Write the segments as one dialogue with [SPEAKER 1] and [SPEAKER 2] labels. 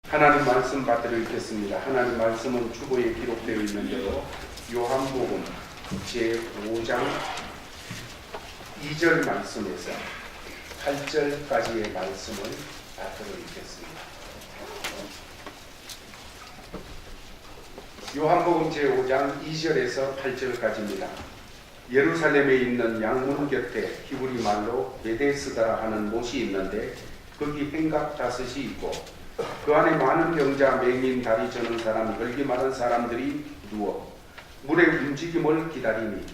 [SPEAKER 1] 하나님 말씀 받들어 읽겠습니다. 하나님 말씀은 주보에 기록되어 있는 대로 요한복음 제5장 2절 말씀에서 8절까지의 말씀을 받들어 읽겠습니다. 요한복음 제5장 2절에서 8절까지입니다. 예루살렘에 있는 양문 곁에 히브리 말로 베데스다라 하는 못이 있는데 거기 행각 다섯이 있고 그 안에 많은 병자, 맹인, 다리 저는 사람, 걸기 마른 사람들이 누워 물의 움직임을 기다리니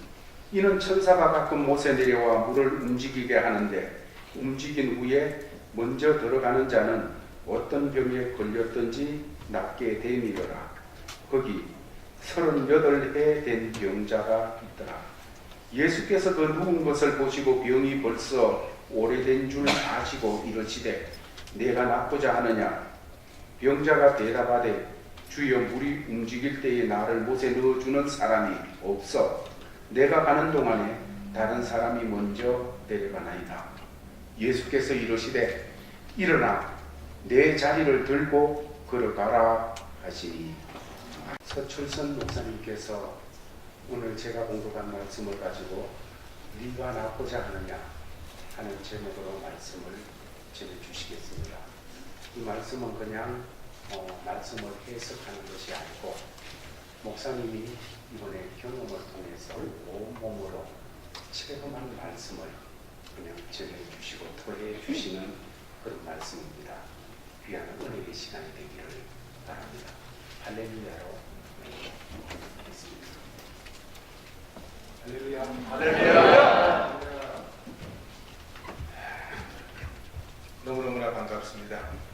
[SPEAKER 1] 이는 천사가 가끔 못에 내려와 물을 움직이게 하는데 움직인 후에 먼저 들어가는 자는 어떤 병에 걸렸든지 낫게 됨이더라. 거기 38해 된 병자가 있더라. 예수께서 그 누운 것을 보시고 병이 벌써 오래된 줄 아시고 이르시되 내가 낫고자 하느냐? 병자가 대답하되 주여 물이 움직일 때에 나를 못에 넣어주는 사람이 없어 내가 가는 동안에 다른 사람이 먼저 내려가나이다. 예수께서 이르시되 일어나 내 자리를 들고 걸어가라 하시니 서출선 목사님께서 오늘 제가 공독한 말씀을 가지고 네가 낫고자 하느냐 하는 제목으로 말씀을 전해주시겠습니다. 이 말씀은 그냥 말씀을 해석하는 것이 아니고 목사님이 이번에 경험을 통해서 온몸으로 체험한 말씀을 그냥 전해주시고 토해주시는 그런 말씀입니다. 귀한 은혜의 시간이 되기를 바랍니다. 할렐루야로 하겠습니다. 할렐루야. 할렐루야.
[SPEAKER 2] 너무너무나 반갑습니다.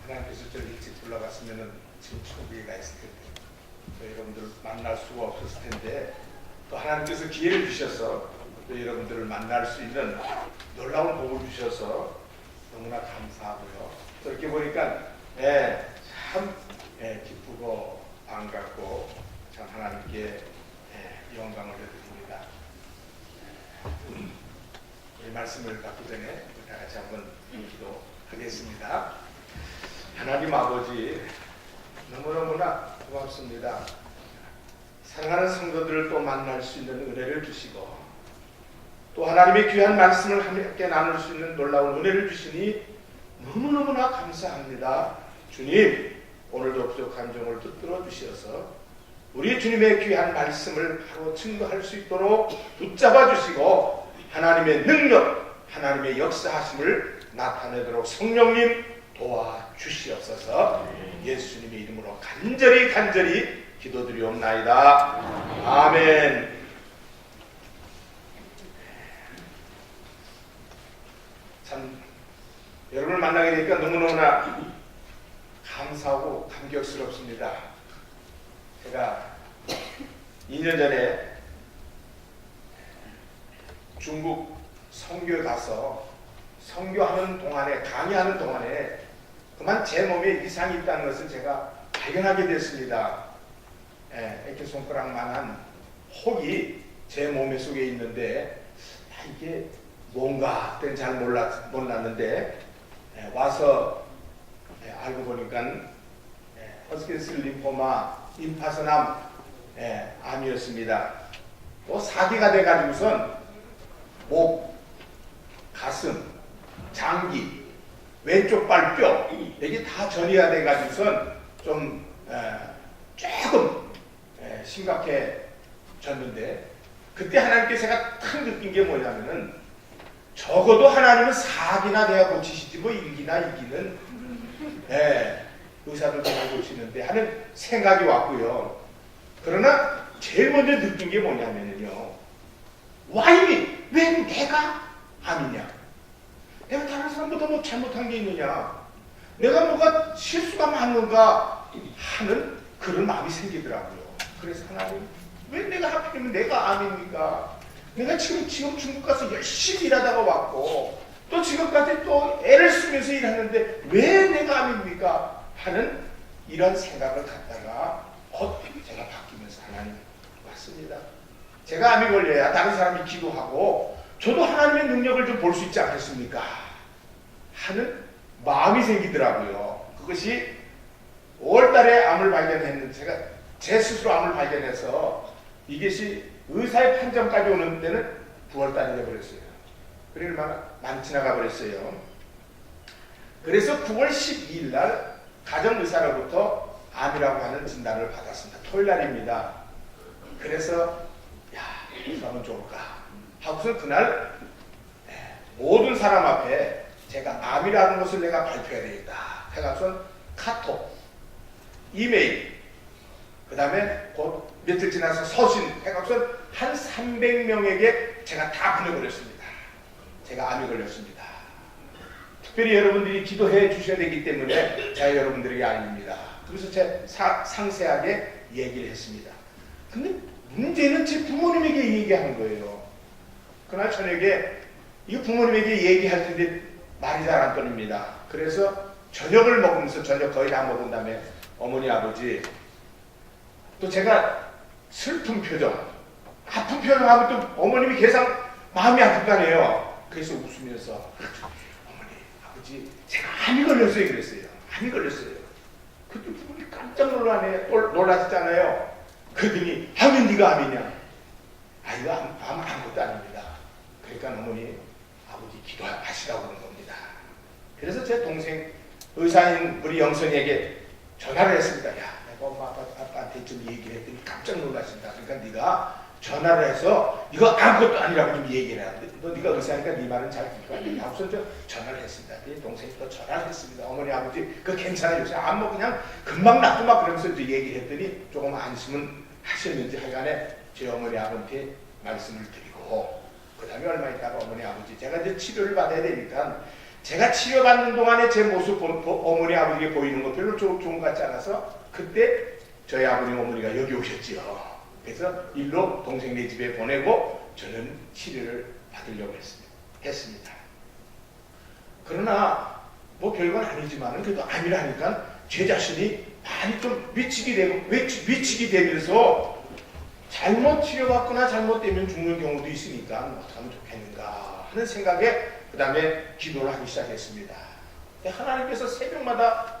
[SPEAKER 2] 하나님께서 저를 일찍 불러갔으면 지금 초기가 있을 텐데 여러분들 만날 수가 없었을 텐데 또 하나님께서 기회를 주셔서 또 여러분들을 만날 수 있는 놀라운 복을 주셔서 너무나 감사하고요. 또 이렇게 보니까 참 기쁘고 반갑고 참 하나님께 영광을 드립니다. 이 말씀을 받기 전에 다 같이 한번 기도하겠습니다. 하나님 아버지 너무너무나 고맙습니다. 사랑하는 성도들을 또 만날 수 있는 은혜를 주시고 또 하나님의 귀한 말씀을 함께 나눌 수 있는 놀라운 은혜를 주시니 너무너무나 감사합니다. 주님 오늘도 부족한 종을 붙들어 주셔서 우리 주님의 귀한 말씀을 바로 증거할 수 있도록 붙잡아 주시고 하나님의 능력 하나님의 역사하심을 나타내도록 성령님 도와주시옵소서. 예수님의 이름으로 간절히 기도드리옵나이다. 아멘. 참 여러분을 만나게 되니까 너무너무나 감사하고 감격스럽습니다. 제가 2년 전에 중국 선교에 가서 선교하는 동안에 강의하는 동안에 그만 제 몸에 이상이 있다는 것을 제가 발견하게 됐습니다. 이렇게 손가락만한 혹이 제 몸에 속에 있는데 이게 뭔가 그때는 잘 몰랐는데 와서 알고 보니까 허스킨스 림포마 임파선암 암이었습니다. 또 사기가 돼가지고선 목, 가슴, 장기, 왼쪽 발뼈 여기 다 전이가 돼가지고선 좀 조금 심각해졌는데 그때 하나님께 제가 탁 느낀 게 뭐냐면은 적어도 하나님은 4기나 돼야 고치시지 뭐 1기나 2기는 의사들도 잘 고치는데 하는 생각이 왔고요. 그러나 제일 먼저 느낀 게 뭐냐면요. 왜 내가 암이냐? 내가 다른 사람보다 뭐 잘못한 게 있느냐? 내가 뭐가 실수가 많은가 하는 그런 마음이 생기더라고요. 그래서 하나님 왜 내가 하필이면 내가 암입니까? 내가 지금 중국 가서 열심히 일하다가 왔고 또 지금까지 또 애를 쓰면서 일하는데 왜 내가 암입니까? 하는 이런 생각을 갖다가 제가 바뀌면서 하나님 왔습니다. 제가 암이 걸려야 다른 사람이 기도하고 저도 하나님의 능력을 좀 볼 수 있지 않겠습니까? 하는 마음이 생기더라고요. 그것이 5월달에 암을 발견했는데 제가 제 스스로 암을 발견해서 이것이 의사의 판정까지 오는 때는 9월달이 되어버렸어요. 그래 얼마나 많이 지나가 버렸어요. 그래서 9월 12일 날 가정의사로부터 암이라고 하는 진단을 받았습니다. 토요일날입니다. 그래서 야, 어떻게 하면 좋을까 하고서 그날 모든 사람 앞에 제가 암이라는 것을 내가 발표해야 되겠다 해가지고 카톡, 이메일, 그 다음에 곧 며칠 지나서 서신 해가지고 한 300명에게 제가 다 보내버렸습니다. 제가 암이 걸렸습니다. 특별히 여러분들이 기도해 주셔야 되기 때문에 제가 여러분들에게 알립니다. 그래서 제가 상세하게 얘기를 했습니다. 근데 문제는 제 부모님에게 얘기하는 거예요. 그날 저녁에 이 부모님에게 얘기할 텐데 말이 잘 안 꺼냅니다. 그래서 저녁을 먹으면서 저녁 거의 다 먹은 다음에 어머니 아버지 또 제가 슬픈 표정 아픈 표정하고 또 어머님이 계속 마음이 아플 거 아니에요. 그래서 웃으면서 어머니 아버지 제가 암이 걸렸어요 그랬어요. 암이 걸렸어요. 그때 부모님 깜짝 놀라셨잖아요. 그러더니 하면 네가 암이냐? 이거 암 아무것도 아닙니다. 그러니까 어머니 아버지 기도하시라고 그러는 겁니다. 그래서 제 동생 의사인 우리 영선이에게 전화를 했습니다. 야, 내가 엄마 아빠한테 좀 얘기를 했더니 깜짝 놀라신다. 그러니까 네가 전화를 해서 이거 아무것도 아니라고 좀 얘기를 해야 돼. 너 네가 의사니까 네 말은 잘 듣고 하니 하고서 전화를 했습니다. 내 동생이 또 전화를 했습니다. 어머니 아버지 그거 괜찮아요. 뭐 그냥 금방 낫고 막 그러면서 이제 얘기를 했더니 조금 안심은 하셨는지 하여간에 제 어머니 아버지한테 말씀을 드리고 그 다음에 얼마 있다가 어머니 아버지 제가 이제 치료를 받아야 되니까 제가 치료받는 동안에 제 모습 어머니 아버지에게 보이는 거 별로 좋은 것 같지 않아서 그때 저희 아버님 어머니가 여기 오셨지요. 그래서 일로 동생네 집에 보내고 저는 치료를 받으려고 했습니다. 그러나 뭐 별건 아니지만 그래도 암이라니까 제 자신이 많이 좀 위축이 되면서 잘못 치료받거나 잘못되면 죽는 경우도 있으니까 어떻게 하면 좋겠는가 하는 생각에 그 다음에 기도를 하기 시작했습니다. 하나님께서 새벽마다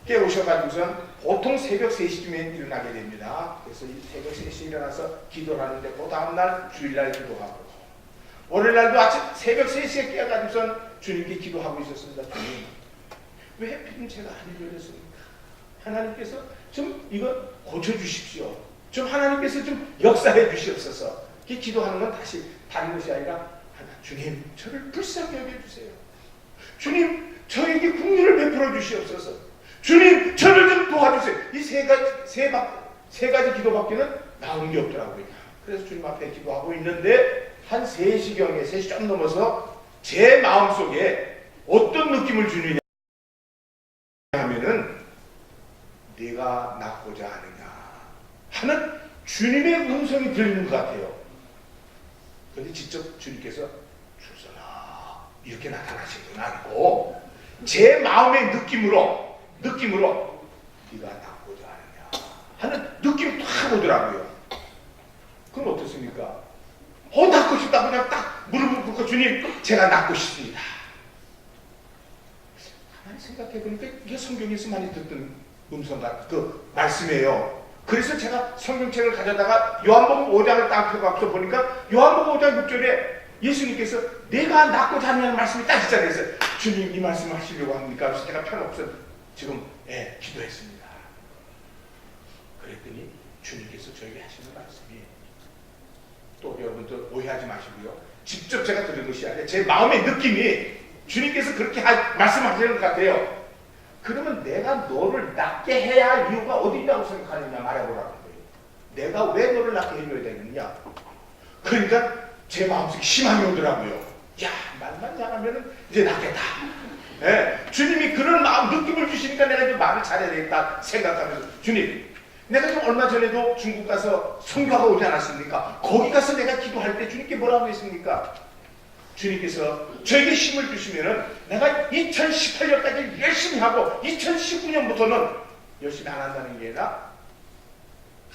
[SPEAKER 2] 깨우셔가지고선 보통 새벽 3시쯤에 일어나게 됩니다. 그래서 새벽 3시에 일어나서 기도를 하는데 그 다음날 주일날 기도하고 월요일날도 아침 새벽 3시에 깨어가지고선 주님께 기도하고 있었습니다. 주님 왜 하필이면 제가 암이 걸렸습니까? 하나님께서 좀 이거 고쳐주십시오. 좀 하나님께서 좀 역사해 주시옵소서. 이렇게 기도하는 건 다시 다른 것이 아니라 주님 저를 불쌍히 여겨주세요. 주님 저에게 긍휼을 베풀어 주시옵소서. 주님 저를 좀 도와주세요. 이 세 가지 기도밖에는 나온 게 없더라고요. 그래서 주님 앞에 기도하고 있는데 한 3시경에 3시 좀 넘어서 제 마음속에 어떤 느낌을 주느냐 하면은 네가 낫고자 하느냐 하는 주님의 음성이 들리는 것 같아요. 그런데 직접 주님께서 주선아 이렇게 나타나신 건 아니고 제 마음의 느낌으로 네가 낫고자 하느냐 하는 느낌이 딱 오더라고요. 그럼 어떻습니까? 낫고 싶다 그냥 딱 무릎을 꿇고 주님 제가 낫고 싶습니다. 가만히 생각해보니까 이게 성경에서 많이 듣던 그 말씀이에요. 그래서 제가 성경책을 가져다가 요한복음 5장을 딱 펴갖고 보니까 요한복음 5장 6절에 예수님께서 내가 낫고자 하는 말씀이 딱 있잖아요. 그래서 주님 이 말씀을 하시려고 합니까? 그래서 제가 펴놓고서 지금 기도했습니다. 그랬더니 주님께서 저에게 하시는 말씀이 또 여러분들 오해하지 마시고요. 직접 제가 들은 것이 아니라 제 마음의 느낌이 주님께서 그렇게 말씀하시는 것 같아요. 그러면 내가 너를 낫게 해야 할 이유가 어디 있다고 생각하느냐 말해보라는 거예요. 내가 왜 너를 낫게 해줘야 되느냐. 그러니까 제 마음속에 희망이 오더라고요. 야 말만 잘하면 이제 낫겠다. 주님이 그런 마음 느낌을 주시니까 내가 이제 말을 잘해야 되겠다 생각하면서 주님 내가 좀 얼마 전에도 중국 가서 성가가 오지 않았습니까? 거기 가서 내가 기도할 때 주님께 뭐라고 했습니까? 주님께서 저에게 힘을 주시면은 내가 2018년까지 열심히 하고 2019년부터는 열심히 안 한다는 게 아니라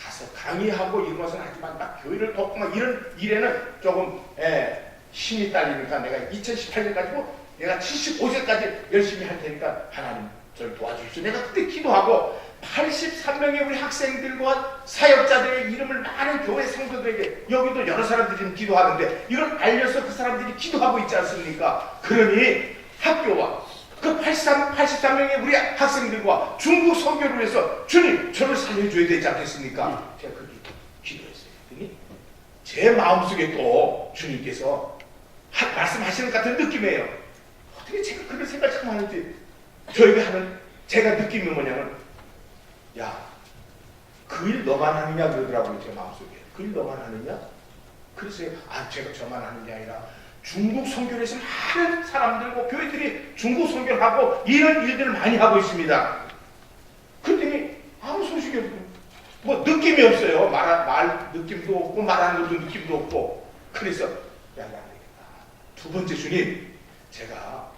[SPEAKER 2] 가서 강의하고 이런 것은 하지만 막 교회를 돕고 막 이런 일에는 조금 힘이 딸리니까 내가 2018년까지고 내가 75세까지 열심히 할 테니까 하나님 저를 도와주십시오. 내가 그때 기도하고 83명의 우리 학생들과 사역자들의 이름을 많은 교회 성도들에게 여기도 여러 사람들이 기도하는데 이걸 알려서 그 사람들이 기도하고 있지 않습니까? 그러니 학교와 그 83명의 우리 학생들과 중국 선교를 위해서 주님 저를 살려줘야 되지 않겠습니까? 제가 그렇게 기도했어요. 그랬더니 제 마음속에 또 주님께서 말씀하시는 것 같은 느낌이에요. 어떻게 제가 그런 생각을 참 하는지 저에게 하는 제가 느낌이 뭐냐면 야, 그 일 너만 하느냐 그러더라고요. 제 마음속에. 그 일 너만 하느냐? 그래서 제가 저만 하는 게 아니라 중국 선교에서 많은 사람들과 교회들이 중국 선교를 하고 이런 일들을 많이 하고 있습니다. 그랬더니 아무 소식이 없고 뭐 느낌이 없어요. 말 느낌도 없고 말하는 것도 느낌도 없고. 그래서 야, 안 되겠다. 두 번째 주님, 제가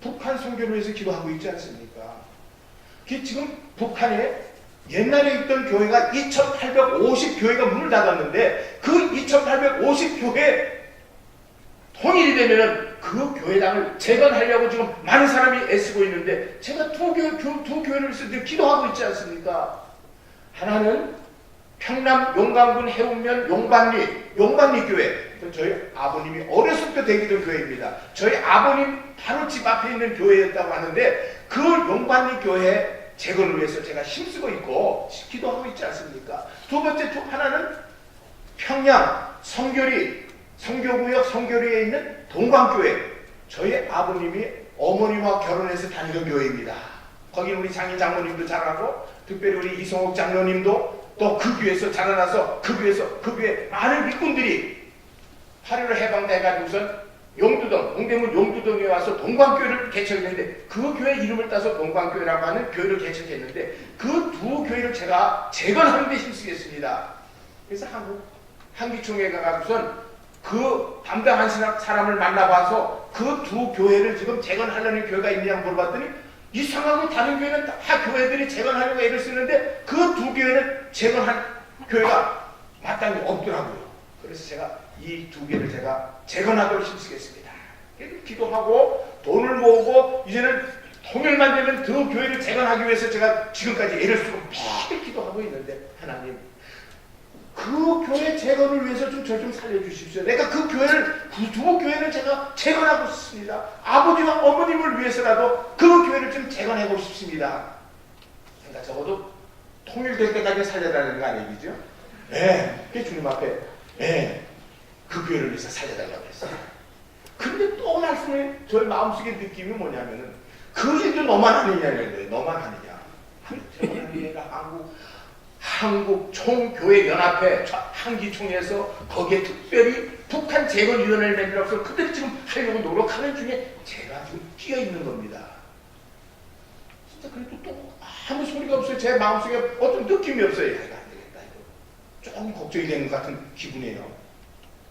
[SPEAKER 2] 북한 선교를 위해서 기도하고 있지 않습니까? 지금 북한에 옛날에 있던 교회가 2850 교회가 문을 닫았는데 그 2850 교회 통일이 되면은 그 교회당을 재건하려고 지금 많은 사람이 애쓰고 있는데 제가 두 교회를 위해서 기도하고 있지 않습니까? 하나는 평남 용강군 해운면 용반리 교회. 저희 아버님이 어렸을 때 다니던 교회입니다. 저희 아버님 바로 집 앞에 있는 교회였다고 하는데 그 용반리 교회 재건을 위해서 제가 힘쓰고 있고 기도하고 있지 않습니까? 두 번째 하나는 평양 성교구역 성교리에 있는 동광교회. 저희 아버님이 어머니와 결혼해서 다니던 교회입니다. 거기는 우리 장모님도 잘하고 특별히 우리 이성옥 장로님도 또 그 교회에서 자라나서 그 교회 많은 일꾼들이 8.15 해방돼가지고선 동대문 용두동에 와서 동광교회를 개척했는데 그 교회 이름을 따서 동광교회라고 하는 교회를 개척했는데 그 두 교회를 제가 재건하는 데 힘쓰겠습니다. 그래서 한기총회 가고선 그 담당한 사람을 만나봐서 그 두 교회를 지금 재건하려는 교회가 있느냐고 물어봤더니 이상하게 다른 교회는 다 교회들이 재건하려고 애를 쓰는데 그 두 교회는 재건한 교회가 마땅히 없더라고요. 그래서 제가 이 두 개를 제가 재건하도록 힘쓰겠습니다. 기도하고 돈을 모으고 이제는 통일만 되면 그 교회를 재건하기 위해서 제가 지금까지 애를 쓰고 매일 기도하고 있는데 하나님 그 교회 재건을 위해서 좀 저 좀 살려주십시오. 내가 그 두 교회는 제가 재건하고 싶습니다. 아버지와 어머님을 위해서라도 그 교회를 좀 재건하고 싶습니다. 그러니까 적어도 통일될 때까지 살려달라는 거 아니겠죠? 네, 그게 주님 앞에 그 교회를 위해서 살려달라고 했어요. 근데 또 말씀을 저희 마음속에 느낌이 뭐냐면은 그 일도 너만 하느냐는 거예요. 너만 하느냐. 제가 한국 총교회연합회 한기총에서 거기에 특별히 북한 재건위원회를 만들어서 그들이 지금 하려고 노력하는 중에 제가 지금 끼어 있는 겁니다. 진짜 그래도 또 아무 소리가 없어요. 제 마음속에 어떤 느낌이 없어요. 이거 안 되겠다. 이거 조금 걱정이 되는 것 같은 기분이에요.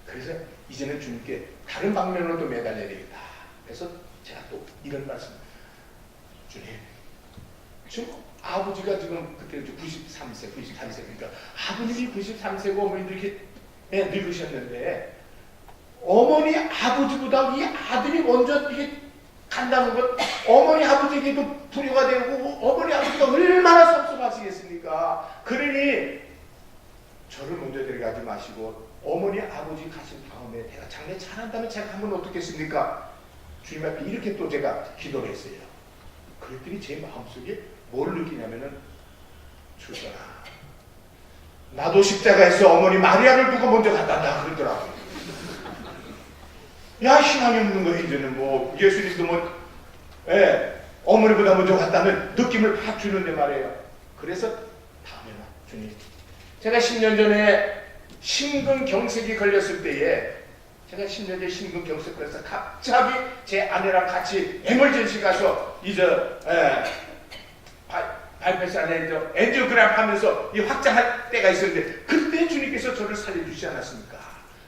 [SPEAKER 2] 그래서 이제는 주님께 다른 방면으로 또 매달려야 되겠다. 그래서 제가 또 이런 말씀, 주님, 지금 아버지가 지금 그때 93세, 그러니까 아버님이 93세고 어머니도 이렇게 늙으셨는데 어머니 아버지보다 이 아들이 먼저 이렇게 간다는 것, 어머니 아버지에게도 불효가 되고 어머니 아버지가 얼마나 섭섭하시겠습니까? 그러니 저를 먼저 데려가지 마시고 어머니 아버지 가신 다음에 내가 장례 잘한다면 제가 하면 어떻겠습니까? 주님 앞에 이렇게 또 제가 기도를 했어요. 그랬더니 제 마음속에 뭘 느끼냐면은 주선아, 나도 십자가에서 어머니 마리아를 두고 먼저 갔단다 그러더라고요. 야, 희망이 없는 거예요. 이제는 뭐 예수님도 어머니보다 먼저 갔다는 느낌을 팍 주는데 말이에요. 그래서 다음에는 주님, 제가 10년 전에 심근경색이 걸렸을 때에 제가 10년 전에 심근경색 걸려서 갑자기 제 아내랑 같이 에멀전시 가서 발패스 안에 엔지오그램 하면서 이 확장할 때가 있었는데 그때 주님께서 저를 살려주지 않았습니까?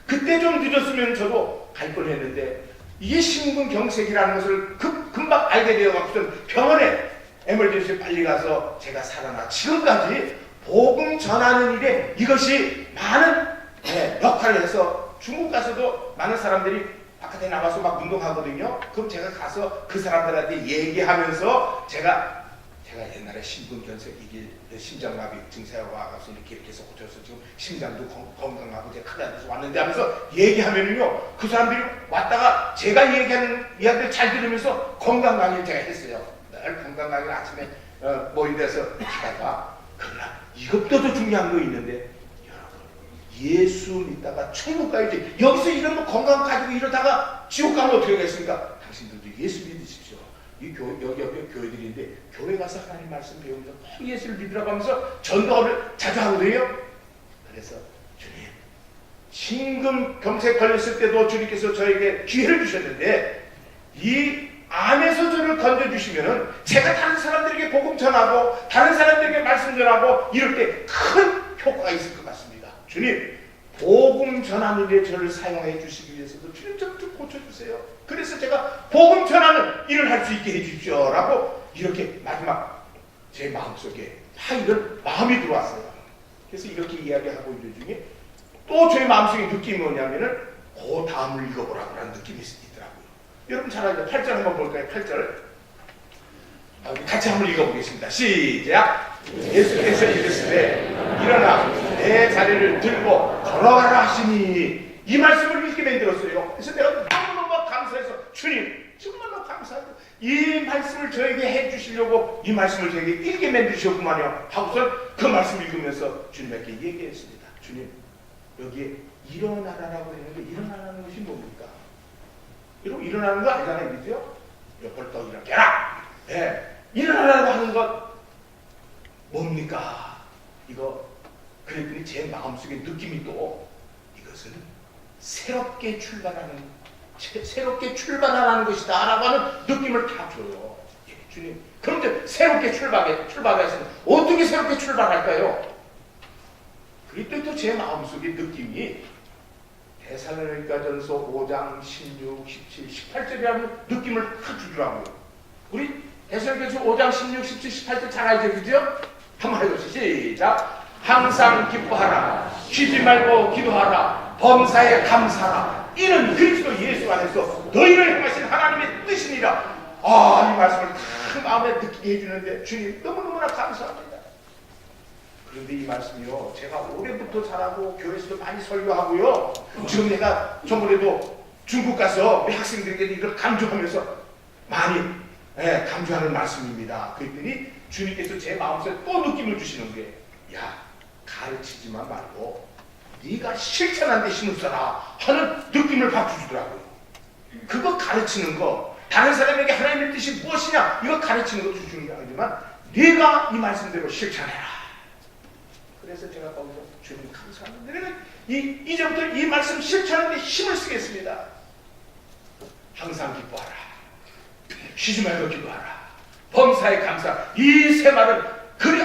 [SPEAKER 2] 그때 좀 늦었으면 저도 갈 뻔했는데 이게 심근경색이라는 것을 금방 알게 되어갖고서 병원에 에멀전시에 빨리 가서 제가 살아나 지금까지 복음 전하는 일에 이것이 많은 역할을 해서 중국 가서도 많은 사람들이 바깥에 나가서 막 운동하거든요. 그럼 제가 가서 그 사람들한테 얘기하면서 제가 제가 옛날에 심근경색 이게 심장마비 증세가 와가지고 이렇게 해서 고쳐서 지금 심장도 건강하고 이제 크게 안 돼서 왔는데 하면서 얘기하면은요 그 사람들이 왔다가 제가 얘기하는 이야기를 잘 들으면서 건강 강의를 제가 했어요. 늘 건강 강의를 아침에 모임에서 하다가 그러나 이것도 더 중요한 거 있는데 여러분 예수 믿다가 천국 가야지 여기서 이런 거 건강 가지고 이러다가 지옥 가면 어떻게 하겠습니까? 당신들도 예수 믿으십시오. 이 여기 옆에 교회들인데 교회 가서 하나님 말씀 배우면서 꼭 예수를 믿으라고 하면서 전도를 자주 하거든요. 그래서 주님 심근경색 걸렸을 때도 주님께서 저에게 기회를 주셨는데 이 암에서 저를 건져주시면은 제가 다른 사람들에게 복음 전하고 다른 사람들에게 말씀 전하고 이럴 때 큰 효과가 있을 것 같습니다. 주님 복음 전하는 데 저를 사용해 주시기 위해서도 주님 좀 고쳐주세요. 그래서 제가 복음 전하는 일을 할 수 있게 해주십시오 라고 이렇게 마지막 제 마음속에 이런 마음이 들어왔어요. 그래서 이렇게 이야기하고 있는 중에 또 제 마음속에 느낌이 뭐냐면은 그 다음을 읽어보라고 하는 느낌이 있더라고요. 여러분 잘 알죠? 8절 한번 볼까요? 8절 같이 한번 읽어보겠습니다. 시작! 예수께서 이르시되 일어나 내 자리를 들고 걸어가라 하시니 이 말씀을 읽게 만들었어요. 그래서 내가 너무너무 감사해서 주님 정말로 감사해요. 이 말씀을 저에게 해주시려고 이 말씀을 저에게 읽게 만드셨구만요 하고선 그 말씀을 읽으면서 주님에게 얘기했습니다. 주님 여기에 일어나라라고 했는데 일어나라는 것이 뭡니까? 이러고 일어나는 거 아니잖아요. 그죠? 벌떡 일어나라. 네. 일어나라고 하는 것 뭡니까? 이거 그랬더니 제 마음속에 느낌이 또 이것은 새롭게 출발하는 것이다 라고 하는 느낌을 다 줘요. 예, 주님 그런데 새롭게 출발해서 어떻게 새롭게 출발할까요? 그랬더니 또 제 마음속에 느낌이 데살로니가전서 5장 16, 17, 18절이라는 느낌을 다 주더라고요. 우리 데살로니가전서 5장 16, 17, 18절 잘 알죠? 그죠? 한번 해보시죠. 시작! 항상 기뻐하라. 쉬지 말고 기도하라. 범사에 감사하라. 이는 그리스도 예수 안에서 너희를 행하신 하나님의 뜻이니라. 이 말씀을 다 마음에 느끼게 해주는데 주님 너무너무나 감사합니다. 그런데 이 말씀이요 제가 올해부터 잘하고 교회에서도 많이 설교하고요 지금 내가 저번에도 중국 가서 우리 학생들에게 이걸 강조하면서 많이 강조하는 말씀입니다. 그랬더니 주님께서 제 마음속에 또 느낌을 주시는 게 야 가르치지만 말고 네가 실천하는 데 힘을 써라 하는 느낌을 막 주시더라고요. 그거 가르치는 거 다른 사람에게 하나님의 뜻이 무엇이냐 이거 가르치는 것도 중요하지만 네가 이 말씀대로 실천해라. 그래서 제가 거기서 주님 감사합니다. 내가 이제부터 이 말씀 실천하는 데 힘을 쓰겠습니다. 항상 기뻐하라. 쉬지 말고 기도하라. 범사에 감사. 이 세 말은 그래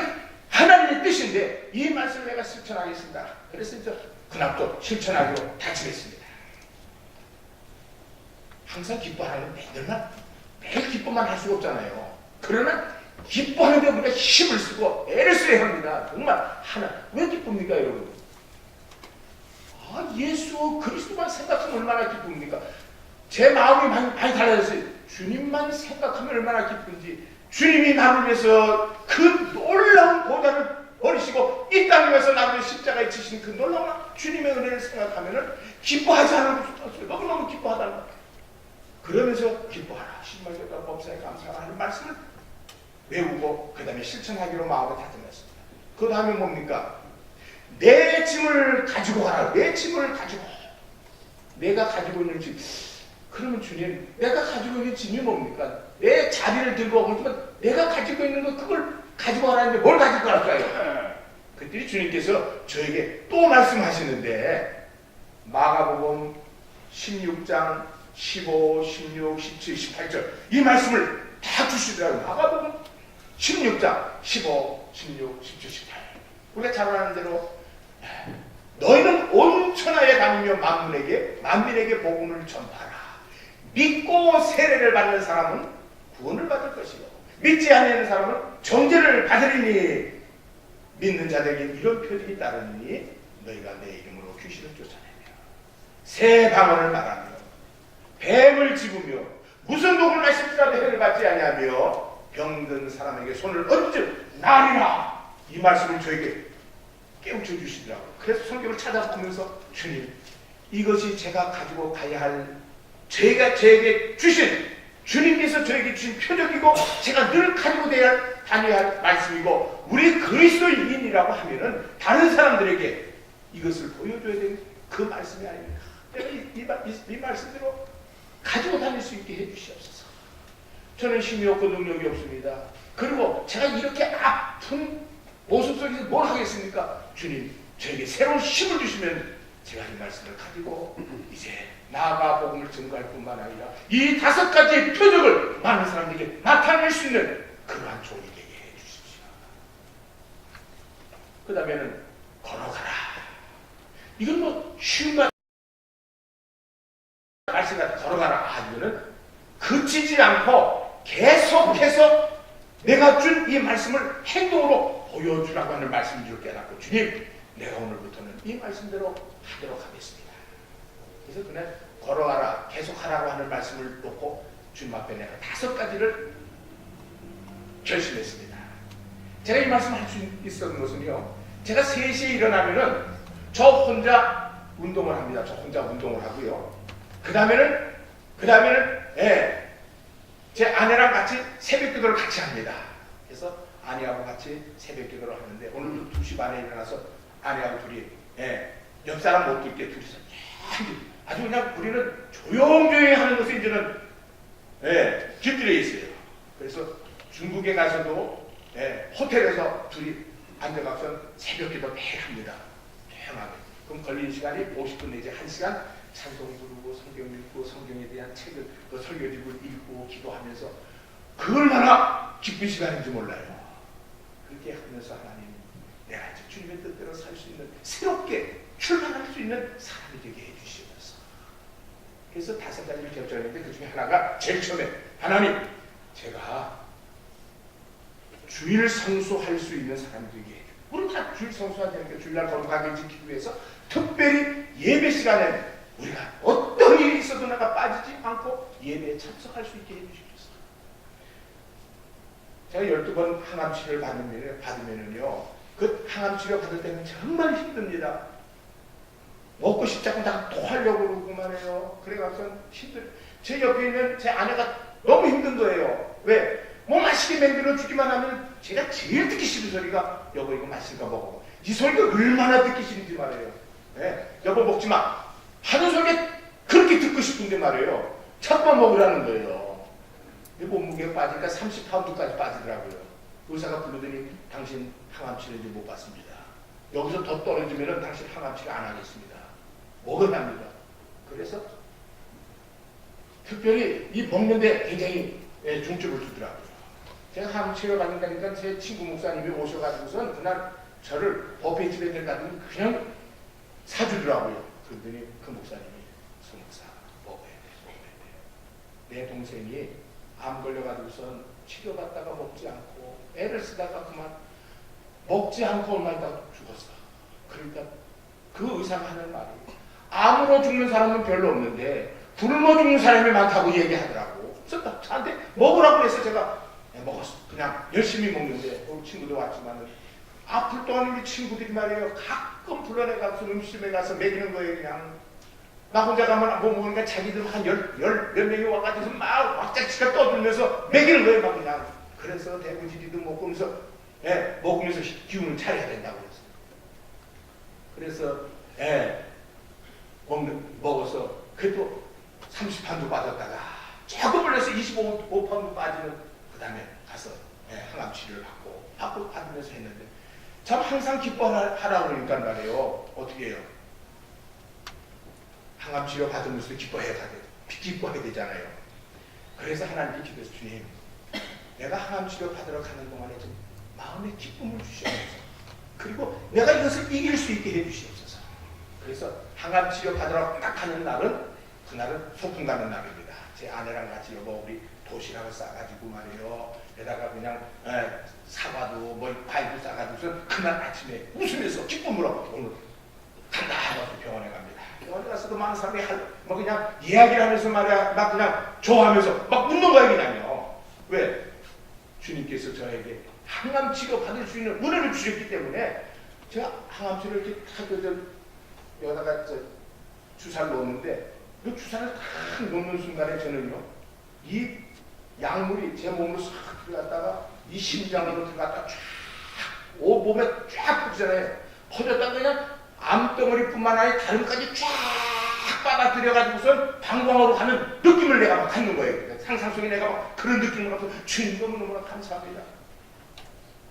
[SPEAKER 2] 하나님의 뜻인데 이 말씀을 내가 실천하겠습니다. 그래서 이제 그날도 실천하기로 다짐했습니다. 항상 기뻐하는 매일 기뻐만 할 수가 없잖아요. 그러나 기뻐하는데 우리가 힘을 쓰고 애를 써야 합니다. 정말 왜 기쁩니까 여러분? 예수 그리스도만 생각하면 얼마나 기쁩니까? 제 마음이 많이 달라졌어요. 주님만 생각하면 얼마나 기쁜지 주님이 나를 위해서 그 놀라운 보좌를 버리시고 이 땅에 와서 나를 십자가에 지신 그 놀라운 주님의 은혜를 생각하면 기뻐하지 않을 수 없어요. 너무너무 기뻐하다는 거예요. 그러면서 기뻐하라. 신말겠다 법사에 감사하는 말씀을 외우고 그 다음에 실천하기로 마음을 다짐했습니다. 그 다음에 뭡니까? 내 짐을 가지고 가라. 내 짐을 가지고. 내가 가지고 있는 짐. 그러면 주님, 내가 가지고 있는 짐이 뭡니까? 내 자리를 들고 오지만 내가 가지고 있는 거 그걸 가지고 가라는데 뭘 가지고 갈까요? 그때 주님께서 저에게 또 말씀하시는데 마가복음 16장 15, 16, 17, 18절 이 말씀을 다 주시더라고요. 마가복음 16장 15, 16, 17, 18 우리가 잘 아는 대로 너희는 온 천하에 다니며 만민에게 복음을 전파하라. 믿고 세례를 받는 사람은 구원을 받을 것이요 믿지 않는 사람은 정죄를 받으리니 믿는 자들에게 이런 표적이 따르니 너희가 내 이름으로 귀신을 쫓아내며 새 방언을 말하며 뱀을 집으며 무슨 독을 마실지라도 해를 받지 아니하며 병든 사람에게 손을 얹은 날이라 이 말씀을 저에게 깨우쳐 주시더라고요. 그래서 성경을 찾아보면서 주님 이것이 제가 가지고 가야 할 저에게 주신 주님께서 저에게 주신 표적이고 제가 늘 가지고 다녀야 할 말씀이고 우리 그리스도인이라고 하면은 다른 사람들에게 이것을 보여줘야 되는 그 말씀이 아닙니까? 내가 이 말씀대로 가지고 다닐 수 있게 해주시옵소서. 저는 힘이 없고 능력이 없습니다. 그리고 제가 이렇게 아픈 모습 속에서 뭘 하겠습니까? 주님 저에게 새로운 힘을 주시면 제가 이 말씀을 가지고 이제 나아가 복음을 증거할 뿐만 아니라 이 5가지의 표적을 많은 사람들에게 나타낼 수 있는 그러한 종이 되게 해주십시오. 그 다음에는 걸어가라. 이건 뭐 쉬운 말씀과 걸어가라. 이거는 그치지 않고 계속해서 내가 준 이 말씀을 행동으로 보여주라고 하는 말씀인 줄 깨닫고 주님 내가 오늘부터는 이 말씀대로 하도록 하겠습니다. 그래서 그날 걸어가라 계속하라고 하는 말씀을 놓고 주님 앞에 내가 5가지를 결심했습니다. 제가 이 말씀을 할 수 있었던 것은요, 제가 3시에 일어나면은 저 혼자 운동을 합니다. 저 혼자 운동을 하고요. 그 다음에는 제 아내랑 같이 새벽 기도를 같이 합니다. 그래서 아내하고 같이 새벽 기도를 하는데 오늘도 2시 반에 일어나서 아내하고 둘이 옆사람 못 듣게 둘이서 아주 그냥 우리는 조용조용히 하는 것에 이제는 깃들여 있어요. 그래서 중국에 가서도 호텔에서 둘이 앉아가서 새벽 기도 매일 합니다. 조용하게. 그럼 걸리는 시간이 50분 내지 1시간 찬송 부르고 성경 읽고 성경에 대한 책을 설교집을 읽고 기도하면서 그 얼마나 기쁜 시간인지 몰라요. 그렇게 하면서 하나님 내가 이제 주님의 뜻대로 살 수 있는 새롭게 출발할 수 있는 사람이 되게 해주시옵소서. 그래서 5가지를 결정했는데 그 중에 하나가 제일 처음에 하나님 제가 주일 성수할 수 있는 사람이 되게 해주세요. 우리 다 주일 성수하자니까 주일날 거룩하게 지키기 위해서 특별히 예배 시간에 우리가 어떤 일이 있어도 내가 빠지지 않고 예배에 참석할 수 있게 해주십시오. 제가 12번 항암 치료를 받으면은요, 그 항암 치료 받을 때는 정말 힘듭니다. 먹고 싶자고 다 토하려고 그러고만 해요. 그래가서 제 옆에 있는 제 아내가 너무 힘든 거예요. 왜? 뭐 맛있게 만들어 주기만 하면 제가 제일 듣기 싫은 소리가 여보 이거 맛있으니까 먹어. 이 소리가 얼마나 듣기 싫은지 말이에요. 여보 먹지 마. 하는 소리가 그렇게 듣고 싶은데 말이에요. 자꾸만 먹으라는 거예요. 몸무게가 빠지니까 30파운드까지 빠지더라고요. 의사가 부르더니 당신 항암치료 이제 못 받습니다. 여기서 더 떨어지면 당신 항암치료 안 하겠습니다. 먹어야 합니다. 그래서 특별히 이 먹는데 굉장히 중점을 두더라고요. 제가 항암치료 받는다니까 제 친구 목사님이 오셔가지고선 그날 저를 버페집에 데려가더니 그냥 사주더라고요. 그러더니 그 목사님이 수 목사 먹어야 돼. 내 동생이 암 걸려가지고선 치료받다가 먹지 않고 애를 쓰다가 그만 먹지 않고 얼마 있다가 죽었어. 그러니까 그 의사가 하는 말이 암으로 죽는 사람은 별로 없는데 굶어 죽는 사람이 많다고 얘기하더라고. 그래서 저한테 먹으라고 해서 제가 먹었어. 그냥 열심히 먹는데 우리 친구도 왔지만 아플 동안 우리 친구들이 말이에요. 가끔 불러내가서 음식점에 가서 먹이는 거예요. 그냥 나 혼자 가면 못 먹으니까 자기들 한 몇 명이 와가지고 막 왁자지가 떠들면서 먹이는 거예요. 막 그냥. 그래서 대구지리도 먹으면서 먹으면서 기운을 차려야 된다고 그랬어요. 그래서 먹어서 그래도 30파운드 빠졌다가 조금 해서 25파운드 빠지는 그 다음에 가서 항암 치료를 받으면서 했는데 참 항상 기뻐하라고 그러니까 말이에요. 어떻게 해요? 항암 치료 받으면서 기뻐해야 되잖아요. 그래서 하나님께 기도해서 주님 내가 항암 치료 받으러 가는 동안에 좀 마음의 기쁨을 주시옵소서. 그리고 내가 이것을 이길 수 있게 해주시옵소서. 그래서 항암 치료 받으러 딱 가는 날은 그날은 소풍 가는 날입니다. 제 아내랑 같이 여보 우리 도시락을 싸가지고 말이에요. 게다가 그냥 사과도 뭐 과일도 싸가지고서 그날 아침에 웃으면서 기쁨으로 오늘 간다 하고 병원에 갑니다. 병원에 가서도 많은 사람이 뭐 그냥 이야기를 하면서 말이야 막 그냥 좋아하면서 막 웃는 거야 그냥요. 왜? 주님께서 저에게 항암 치료 받을 수 있는 은혜를 주셨기 때문에 제가 항암 치료를 이렇게 탁 여기다가 주사를 놓는데 그 주사를 탁 놓는 순간에 저는요 이 약물이 제 몸으로 싹 들어갔다가 이 심장으로 들어갔다 쫙 온몸에 쫙 퍼지잖아요. 퍼졌다가 그냥 암덩어리뿐만 아니라 다른까지 쫙 빨아들여가지고선 방광으로 가는 느낌을 내가 막 갖는 거예요. 그러니까 상상 속에 내가 막 그런 느낌을 갖고 주님 너무너무나 감사합니다.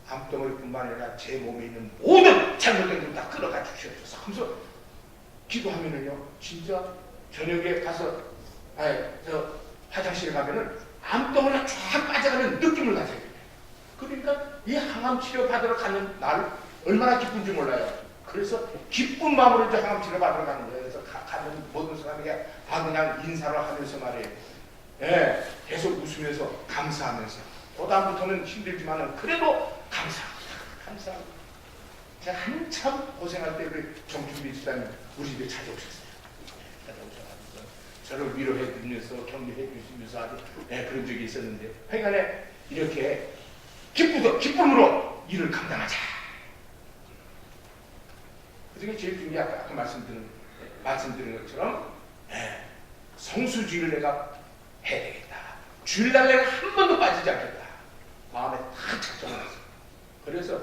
[SPEAKER 2] 암덩어리뿐만 아니라 제 몸에 있는 모든 잘못된 걸 다 끌어가 주시옵소서 하면서 기도하면은요 진짜 저녁에 가서 화장실에 가면은 암덩어리가 쫙 빠져가는 느낌을 가져요. 그러니까 이 항암 치료 받으러 가는 날 얼마나 기쁜지 몰라요. 그래서 기쁜 마음으로 이제 항암 치료 받으러 가는 거예요. 그래서 가는 모든 사람에게 그냥 인사를 하면서 말이에요. 예, 계속 웃으면서 감사하면서 그 다음부터는 힘들지만은 그래도 감사합니다. 제가 한참 고생할 때 우리 정준비 집사님 우리 집에 찾아오셨어요. 저를 위로해 주면서 격려해 주시면서 아주 그런 적이 있었는데 하여간에 이렇게 기쁨으로 일을 감당하자. 그중에 제일 중요한 게 아까 말씀드린 것처럼 성수주의를 내가 해야 되겠다. 주일날 내가 한 번도 빠지지 않겠다. 마음에 딱 작정을 했어요. 그래서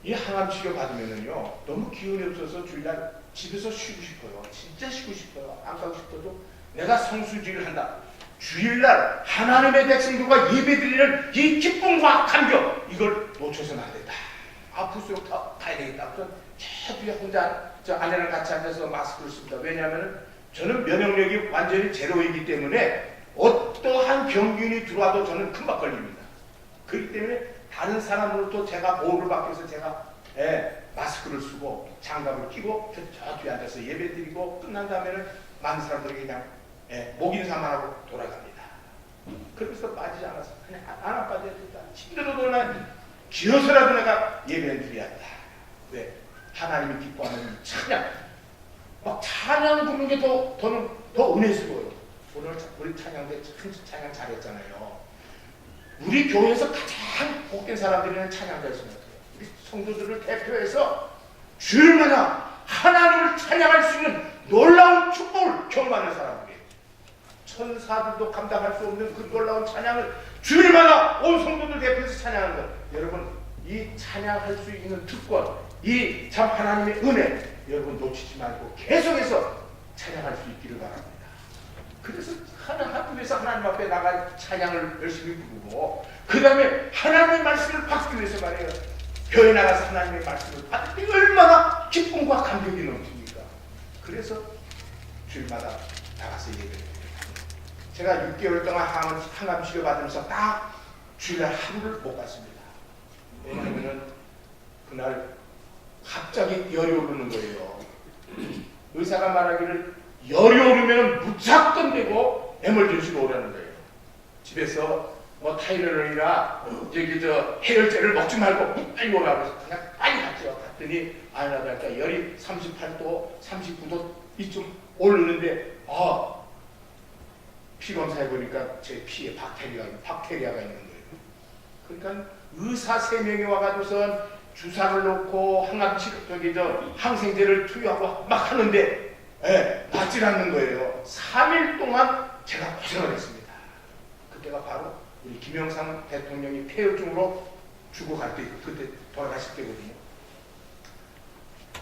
[SPEAKER 2] 이 항암 치료 받으면은요 너무 기운이 없어서 주일날 집에서 쉬고 싶어요. 진짜 쉬고 싶어요. 안 가고 싶어도 내가 성수주의를 한다. 주일날 하나님의 백성들과 예배드리는 이 기쁨과 감격 이걸 놓쳐서는 안 된다. 아플수록 더 가야 되겠다. 그래서 저 뒤에 혼자 저 아내랑 같이 앉아서 마스크를 씁니다. 왜냐하면 저는 면역력이 완전히 제로이기 때문에 어떠한 병균이 들어와도 저는 금방 걸립니다. 그렇기 때문에 다른 사람으로부터 제가 보호를 받기 위해서 제가 마스크를 쓰고 장갑을 끼고 저 뒤에 앉아서 예배드리고 끝난 다음에는 많은 사람들에게 그냥 목 인사만 하고 돌아갑니다. 그래서 빠지지 않아서 그냥 안 빠져야 된다. 힘들어도 난 기어서라도 내가 예배를 드려야 한다. 왜? 하나님이 기뻐하는 찬양. 막 찬양 부르는 게 더 은혜스러워요. 오늘 우리 찬양대 찬양 잘했잖아요. 우리 교회에서 가장 복된 사람들이는 찬양가였습니다 우리 성도들을 대표해서 주일마다 하나님을 찬양할 수 있는 놀라운 축복을 경험하는 사람들이에요. 천사들도 감당할 수 없는 그 놀라운 찬양을 주일마다 온 성도들 대표해서 찬양하는 것. 여러분 이 찬양할 수 있는 특권, 이 참 하나님의 은혜 여러분 놓치지 말고 계속해서 찬양할 수 있기를 바랍니다. 그래서 하나님에서 하나님 앞에 나가 찬양을 열심히 부르고 그 다음에 하나님의 말씀을 받기 위해서 말이에요. 교회 나가서 하나님의 말씀을 받을 때 얼마나 기쁨과 감격이 넘칩니까? 그래서 주일마다 나가서 예배를 제가 6개월 동안 항암 치료 받으면서 딱 주일날 하루를 못 갔습니다. 왜냐하면 그날 갑자기 열이 오르는 거예요. 의사가 말하기를 열이 오르면 무조건 되고 에멀전시로 오라는 거예요. 집에서 뭐 타이레놀이나 저기 해열제를 먹지 말고 빨리 오라고 해서 그냥 빨리 갔죠. 갔더니 나니까 열이 38도, 39도 이쯤 오르는데 피 검사해 보니까 제 피에 박테리아가 있는 거예요. 그러니까 의사 3명이 와가지고선 주사를 놓고 항생제를 투여하고 막 하는데 낫질 않는 거예요. 3일 동안 제가 고생을 했습니다. 그때가 바로 우리 김영삼 대통령이 폐혈증으로 죽어갈 때, 그때 돌아가실 때거든요.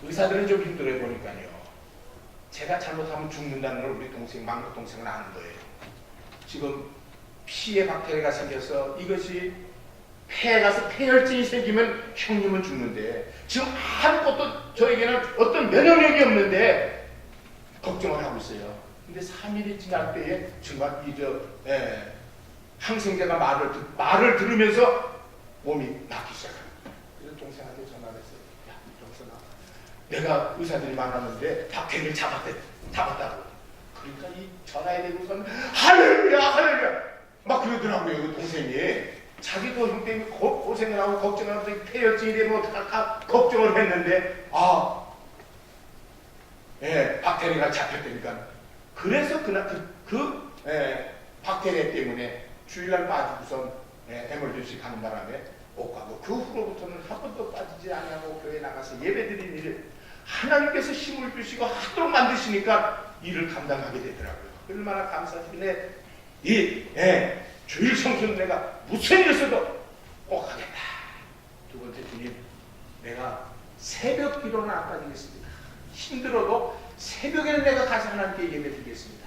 [SPEAKER 2] 의사들은 좀 힘들어해 보니까요. 제가 잘못하면 죽는다는 걸 우리 동생, 막내 동생은 아는 거예요. 지금 피에 박테리아가 생겨서 이것이 폐에 가서 폐혈증이 생기면 형님은 죽는데 지금 아무것도 저에게는 어떤 면역력이 없는데 걱정을 하고 있어요. 근데 3일이 지날 때에 정말 항생제가 말을 들으면서 몸이 낫기 시작합니다. 그래서 동생한테 전화를 했어요. 야, 동생아, 내가 의사들이 말하는데 박테리아를 잡았다고. 그러니까 이 전화에 대고서는 할렐루야 막 그러더라고요. 동생이 자기도 형 때문에 고생을 하고 걱정을 하고 폐혈증이 되면 어떡할까 걱정을 했는데 박테리아가 잡혔다니까. 그래서 그날 박테리아 때문에 주일날 빠지고선 에멀전시 가는 바람에 못 가고 그 후로부터는 한 번도 빠지지 않고 교회 나가서 예배드린 일을 하나님께서 힘을 주시고 하도록 만드시니까 일을 감당하게 되더라고요. 얼마나 감사드리네. 주일 성수는 내가 무슨 일 있어도 꼭 하겠다. 두 번째, 주님, 내가 새벽 기도는 안 빠지겠습니다. 힘들어도 새벽에는 내가 가서 하나님께 예배드리겠습니다.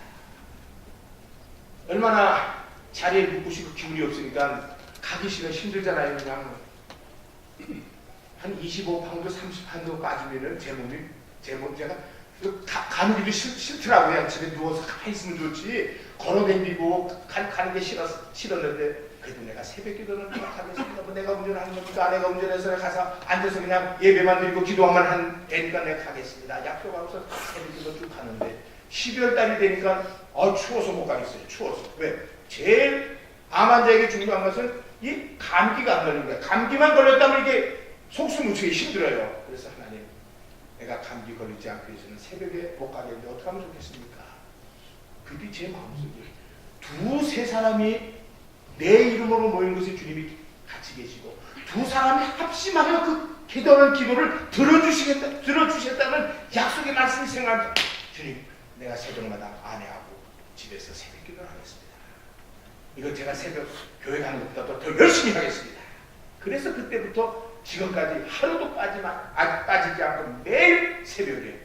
[SPEAKER 2] 얼마나 자리에 묵으시고 기운이 없으니까 가기 싫어 힘들잖아요. 그냥 한 25파운드, 30파운드 빠지면은 제 몸 제가 가는 길이 싫더라고요. 그냥 집에 누워서 가만히 있으면 좋지. 걸어다니고 가는 게 싫었는데 그래도 내가 새벽 기도는 하겠습니다. 뭐 내가 운전하는 겁니까? 내가 운전해서 가서 앉아서 그냥 예배만 드리고 기도만 한 애니까 내가 가겠습니다. 약속하고서 새벽 기도 쭉 가는데 12월 달이 되니까 추워서 못 가겠어요. 추워서. 왜? 제일 암 환자에게 중요한 것은 이 감기가 안 걸리는 거예요. 감기만 걸렸다면 이게 속수 무치기 힘들어요. 그래서 하나님, 내가 감기 걸리지 않기 위해서는 새벽에 못 가겠는데 어떻게 하면 좋겠습니까? 그게 제 마음속에 두세 사람이 내 이름으로 모인 것에 주님이 같이 계시고 두 사람이 합심하여 그 기도하는 기도를 들어주시겠다는 약속의 말씀이 생각합니다. 주님, 내가 새벽마다 아내하고 집에서 새벽 기도를 하겠습니다. 이거 제가 새벽 교회 가는 것보다 더 열심히 하겠습니다. 그래서 그때부터 지금까지 하루도 빠지지 않고 매일 새벽에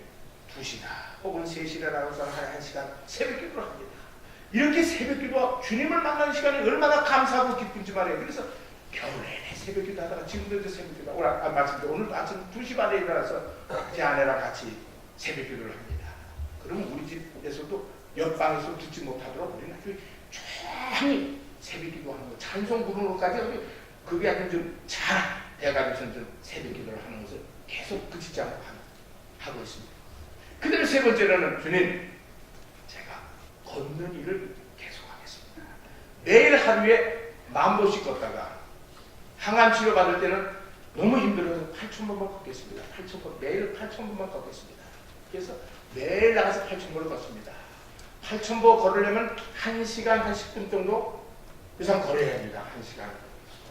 [SPEAKER 2] 2시나 혹은 3시나 나가서 1시간 새벽 기도를 합니다. 이렇게 새벽 기도와 주님을 만나는 시간이 얼마나 감사하고 기쁜지 말이에요. 그래서 겨울 내내 새벽 기도 하다가 지금도 이제 새벽 기도 오늘도 아침 2시 반에 일어나서 제 아내랑 같이 새벽 기도를 합니다. 그러면 우리 집에서도 옆방에서 듣지 못하도록 우리는 아주 조용히 새벽 기도하는 거, 찬송 부르는 것까지 그게 아주 좀 잘 돼가지고서 좀 새벽 기도를 하는 것을 계속 그치지 않고 하고 있습니다. 그 다음에 세 번째로는 주님, 제가 걷는 일을 계속하겠습니다. 매일 하루에 10,000보씩 걷다가 항암 치료 받을 때는 너무 힘들어서 8,000번만 걷겠습니다. 8,000번, 매일 8,000번만 걷겠습니다. 그래서 매일 나가서 8,000번을 걷습니다. 8,000보 걸으려면 1시간 한 10분 정도 이상 걸어야 합니다. 1시간.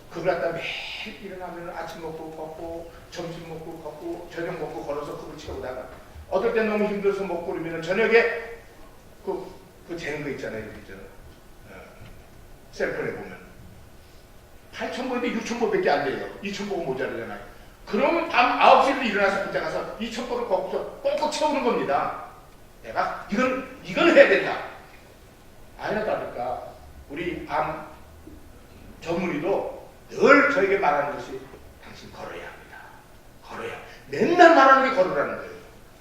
[SPEAKER 2] 그걸 갖다 매일 일어나면 아침 먹고 걷고 점심 먹고 걷고 저녁 먹고 걸어서 그걸 채우다가 어떨 때 너무 힘들어서 못 걸으면 저녁에 그 재는 거 있잖아요. 셀폰에 보면 8,000보인데 6,000보밖에 안 돼요. 2,000보가 모자르잖아요. 그러면 밤 9시에도 일어나서 혼자 가서 2,000보를 걷고서 꼭꼭 채우는 겁니다. 내가 이건 해야 된다. 아니나 다를까 우리 암 전문의도 늘 저에게 말하는 것이 당신 걸어야 합니다. 걸어야. 맨날 말하는 게 걸으라는 거예요.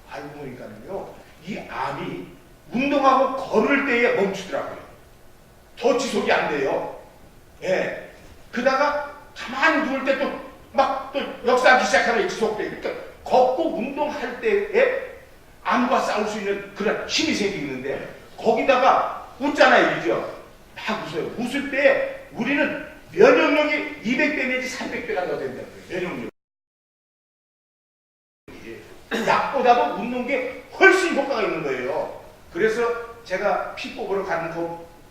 [SPEAKER 2] 알고 보니까는요, 이 암이 운동하고 걸을 때에 멈추더라고요. 더 지속이 안 돼요. 예. 그다가 가만히 누울 때 또 역사하기 시작하면 지속돼요. 그러니까 걷고 운동할 때에 암과 싸울 수 있는 그런 힘이 생기는데 거기다가 웃잖아요, 그죠? 막 웃어요. 웃을 때 우리는 면역력이 200배 내지 300배가 더 된다고요. 면역력. 약보다도 웃는 게 훨씬 효과가 있는 거예요. 그래서 제가 피 뽑으러 가는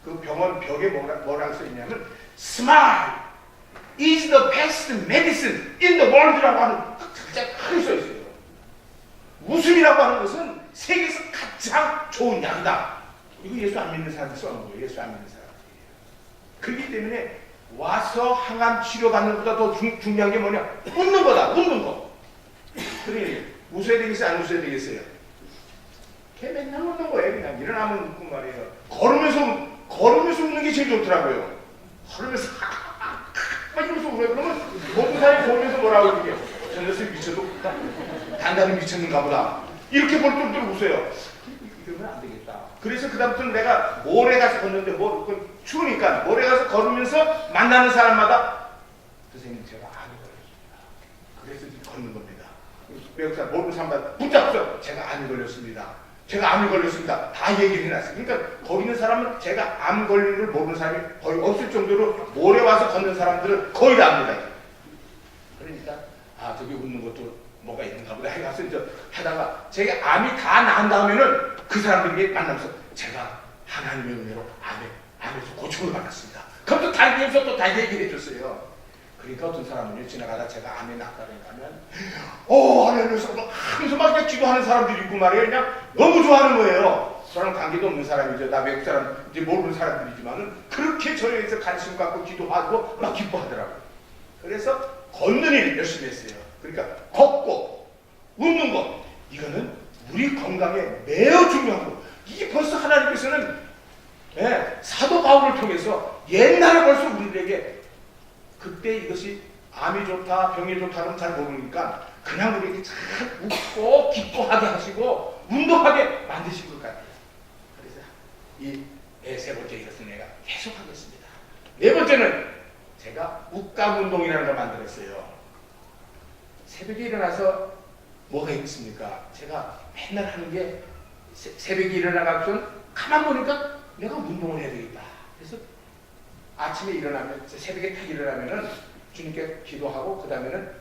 [SPEAKER 2] 그 병원 벽에 뭐라고 써있냐면 Smile is the best medicine in the world라고 하는 글자가 크게 써있어요. 웃음이라고 하는 것은 세계에서 가장 좋은 약이다. 이거 예수 안 믿는 사람들이 써놓은 거예요. 예수 안 믿는 사람들이. 그렇기 때문에 와서 항암 치료 받는 것보다 더 중요한 게 뭐냐? 웃는 거다. 웃는 거. 그러니 웃어야 되겠어요? 안 웃어야 되겠어요? 걔 맨날 웃는 거예요. 그냥 일어나면 웃고 말이에요. 걸으면서 웃는 게 제일 좋더라고요. 걸으면서 막 이러면서 웃어요. 그러면 모든 사람이 보면서 뭐라고 그러게요. 저 녀석이 미쳐도 단단히 미쳤는가 보다. 이렇게 볼 정도로 웃어요. 이러면 안 되겠다. 그래서 그다음부터는 내가 모래 가서 걷는데 추우니까 모래 가서 걸으면서 만나는 사람마다 선생님 제가 암이 걸렸습니다. 그래서 이제 걷는 겁니다. 외국사 모르는 사람마다 붙잡죠. 제가 암이 걸렸습니다. 제가 암이 걸렸습니다. 다 얘기를 해놨어요. 그러니까 거기 있는 사람은 제가 암 걸린 걸 모르는 사람이 거의 없을 정도로 모래 와서 걷는 사람들은 거의 다 압니다. 그러니까 저기 웃는 것도 뭐가 있는가 보다 해가서 이제 하다가 제가 암이 다 나은 다음에는 그 사람들에게 만나면서 제가 하나님의 은혜로 암에 암에서 고충을 받았습니다. 그럼 또 달기에서 또 다시 얘기를 해줬어요. 그러니까 어떤 사람은요, 지나가다 제가 암에 낙다를 가면 하나님께서 하면서 막 그냥 기도하는 사람들이 있고 말이에요. 그냥 너무 좋아하는 거예요. 저랑 관계도 없는 사람이죠. 나 외국 사람, 이제 모르는 사람들이지만은 그렇게 저에 대해서 관심 갖고 기도하고 막 기뻐하더라고요. 그래서 걷는 일 열심히 했어요. 그러니까 걷고 웃는 거, 이거는 우리 건강에 매우 중요하고, 이게 벌써 하나님께서는 사도 바울을 통해서 옛날에 벌써 우리들에게 그때 이것이 암이 좋다, 병이 좋다는 잘 모르니까 그냥 우리에게 잘 웃고 기뻐하게 하시고 운동하게 만드신 것 같아요. 그래서 이 세 번째 이것은 내가 계속하겠습니다. 네 번째는 제가 웃감 운동이라는 걸 만들었어요. 새벽에 일어나서 뭐가 있습니까? 제가 맨날 하는 게 새벽에 일어나가서 가만 보니까 내가 운동을 해야 되겠다. 그래서 아침에 일어나면, 새벽에 딱 일어나면은 주님께 기도하고, 그 다음에는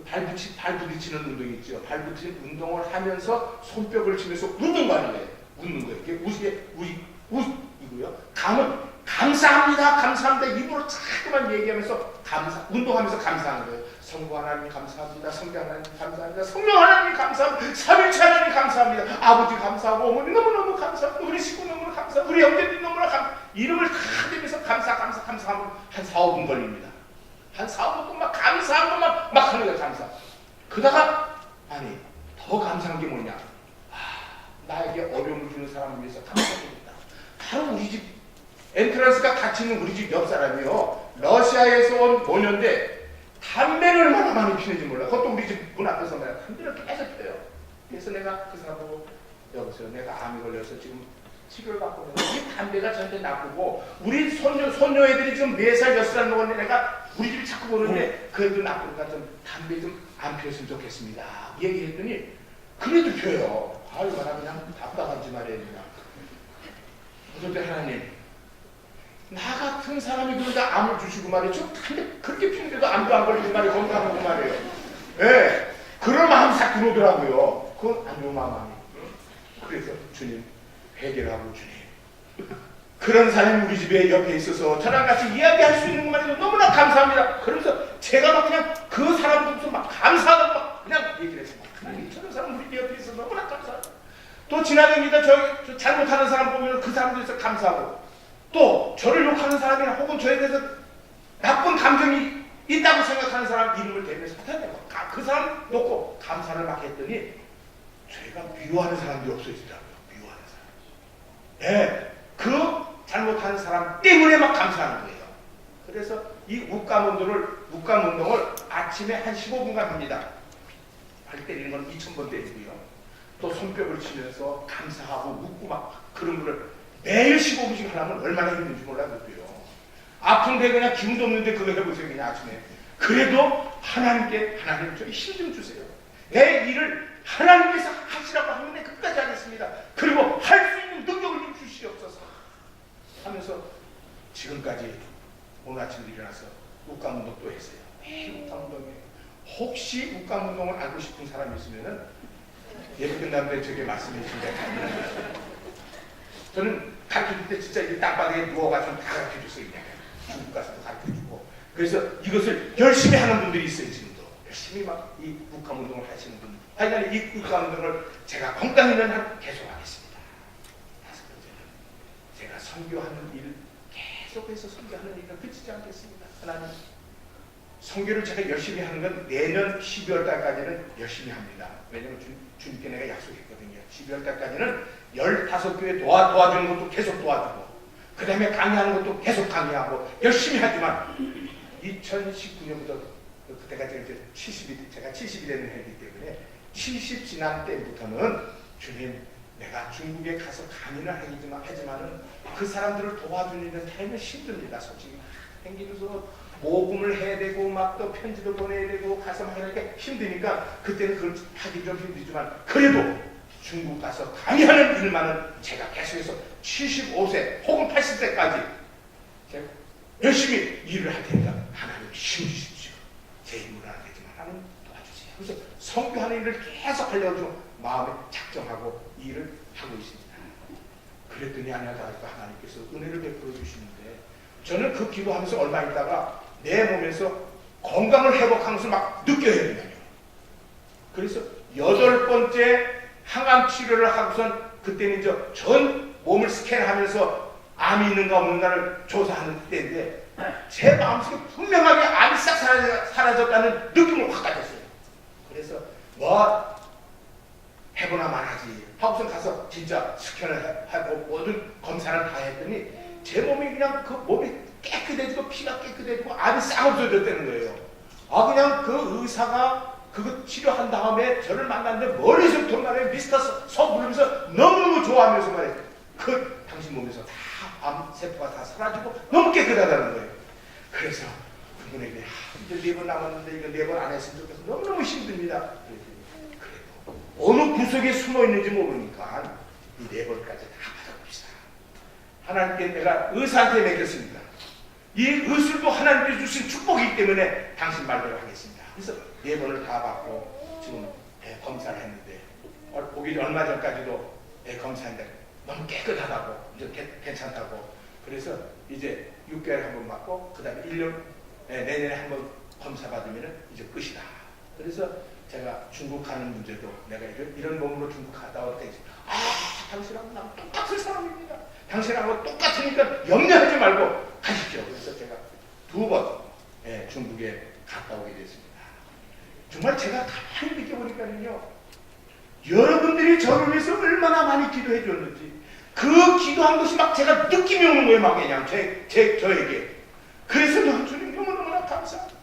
[SPEAKER 2] 발 부딪히는 운동이 있죠. 발 부딪히는 운동을 하면서 손뼉을 치면서 웃는 거 아니에요. 웃는 거예요. 이게 웃이고요. 감은 감사합니다, 감사합니다. 입으로 자꾸만 얘기하면서 운동하면서 감사하는 거예요. 성부 하나님 감사합니다. 성자 하나님 감사합니다. 성령 하나님 감사합니다. 삼일체 하나님 감사합니다. 아버지 감사하고, 어머니 너무너무 감사합니다. 우리 식구 너무나 감사합니다. 우리 형제님 너무나 감사합니다. 이름을 다 대면서 감사하면 한 4, 5분 걸립니다. 한 4, 5분 막 감사한 것만 막 하는 거예요. 감사. 그러다가 아니 더 감사한 게 뭐냐, 나에게 어려움을 주는 사람을 위해서 감사드립니다. 바로 우리 집 엔트런스가 같이 있는 우리 집 옆 사람이요, 러시아에서 온 모녀인데 담배를 얼마나 많이 피는지 몰라. 그것도 우리 집 문 앞에서 내가 담배를 계속 펴요. 그래서 내가 그 사람하고, 여보세요, 내가 암이 걸려서 지금 치료를 받고 있는데 이 담배가 저한테 나쁘고, 우리 손녀 애들이 지금 4살 6살 먹었는데 내가 우리 집을 자꾸 보는데 그래도 나쁘니까 좀 담배 좀 안 피웠으면 좋겠습니다 얘기했더니 그래도 펴요. 얼마나 그냥 답답한지 말이에요. 그럴 때 하나님, 나 같은 사람이 그러다 암을 주시고 말이죠. 담배 그렇게 피는데도 암도 안 걸리고 말이에요. 건강하고 말이에요. 예, 그런 마음 싹 들어오더라고요. 그건 안 좋은 마음이. 그래서 주님, 회개를 하고, 주님, 그런 사람이 우리 집에 옆에 있어서 저랑 같이 이야기할 수 있는 것만 해도 너무나 감사합니다. 그러면서 제가 막 그냥 그 사람들도 막 감사하다고 막 그냥 얘기를 했어요. 저런 사람 우리 옆에 있어서 너무나 감사하다. 또 지나다니다 저 잘못하는 사람 보면 그 사람들에 대해서 감사하고, 또 저를 욕하는 사람이나 혹은 저에 대해서 나쁜 감정이 있다고 생각하는 사람 이름을 대면서 그 사람 놓고 감사를 막 했더니 저희가 미워하는 사람들이 없어지더라고요. 미워하는 사람. 그 잘못하는 사람 때문에 막 감사하는 거예요. 그래서 이 웃감 운동을 아침에 한 15분간 합니다. 발 때리는 건 2000번 때리고요. 또 손뼉을 치면서 감사하고 웃고 막 그런 거를 매일 15분씩 하려면 얼마나 힘든지 몰라요. 아픈데 그냥 기운도 없는데 그거 해보세요. 그냥 아침에. 그래도 하나님 저희 힘 좀 주세요. 내 일을 하나님께서 하시라고 하면 내 끝까지 하겠습니다. 그리고 할 수 있는 능력을 좀 주시옵소서 하면서 지금까지 오늘 아침에 일어나서 웃감 운동 또 했어요. 매일 웃감 운동이에요. 혹시 웃감 운동을 알고 싶은 사람이 있으면은 예배 끝난 후에 저에게 말씀해 주시면 저는 가르쳐줄 때 진짜 이 땅바닥에 누워가지고 다 가르쳐줬어요. 중국 가서도 가르쳐주고. 그래서 이것을 열심히 하는 분들이 있어요. 지금도 열심히 막 이 웃감 운동을 하시는 분들. 하여간 이 웃감 운동을 제가 건강 있는 한 계속하겠습니다. 다섯 번째는 제가 선교하는 일을 계속해서 선교하는 일을 그치지 않겠습니다. 하나님, 선교를 제가 열심히 하는 건 내년 12월 달까지는 열심히 합니다. 왜냐하면 주님께 내가 약속했거든요. 12월 달까지는 15교회 도와주는 것도 계속 도와주고, 그 다음에 강의하는 것도 계속 강의하고 열심히 하지만 2019년부터 그때가 제가 70이 되는 해이기 때문에 70 지난 때부터는 주님, 내가 중국에 가서 강의를 하지만은 그 사람들을 도와주는 일은 타임은 힘듭니다. 솔직히 행기로서 모금을 해야 되고 막 또 편지도 보내야 되고 가서 막 이렇게 힘드니까 그때는 그걸 하기 좀 힘들지만, 그래도 중국 가서 강의하는 일만은 제가 계속해서 75세 혹은 80세까지 제가 열심히 일을 할 테니까 하나님 힘 주십시오. 제 힘으로는 안 되지만 하나님 도와주세요. 그래서 선교하는 일을 계속 하려고 마음에 작정하고 일을 하고 있습니다. 그랬더니 아니하다가 하나님께서 은혜를 베풀어 주시는데 저는 그 기도하면서 얼마 있다가 내 몸에서 건강을 회복하면서 막 느껴야 되거든요. 그래서 8번째 항암 치료를 하고선 그때는 전 몸을 스캔하면서 암이 있는가 없는가를 조사하는 때인데 제 마음속에 분명하게 암이 싹 사라졌다는 느낌을 확 가졌어요. 그래서 뭐 해보나 말하지 하고서 가서 진짜 스캔을 하고 모든 검사를 다 했더니 제 몸이 그냥 그 몸이 깨끗해지고 피가 깨끗해지고 암이 싹 없어졌다는 거예요. 아 그냥 그 의사가 그거 치료한 다음에 저를 만났는데 머리부터 말해 미스터 서 부르면서 너무너무 좋아하면서 말해 그 당신 몸에서 다 암 세포가 다 사라지고 너무 깨끗하다는 거예요. 그래서 그분에게 이제 4번 남았는데 이거 4번 안 했으면 좋겠어. 너무너무 힘듭니다. 그래도 어느 구석에 숨어 있는지 모르니까 이 4번까지 다 받아봅시다. 하나님께 내가 의사한테 맡겼습니다. 이 의술도 하나님께 주신 축복이기 때문에 당신 말대로 하겠습니다. 그래서 4번을 다 받고 지금 검사를 했는데 보기 얼마 전까지도 검사했는데 너무 깨끗하다고 이제 괜찮다고 그래서 이제 6개월에 한 번 맞고 그 다음에 1년 내년에 한 번 검사 받으면 이제 끝이다. 그래서 제가 중국 가는 문제도 내가 이런 몸으로 중국 갔다 올 때 당신하고 나랑 똑같은 사람입니다. 당신하고 똑같으니까 염려하지 말고 가십시오. 그래서 제가 2번 중국에 갔다 오게 됐습니다. 정말 제가 가만히 느껴보니까요. 여러분들이 저를 위해서 얼마나 많이 기도해 줬는지 그 기도한 것이 막 제가 느낌이 오는 거예요. 막 그냥 저에게. 그래서 주님 너무너무나 감사합니다.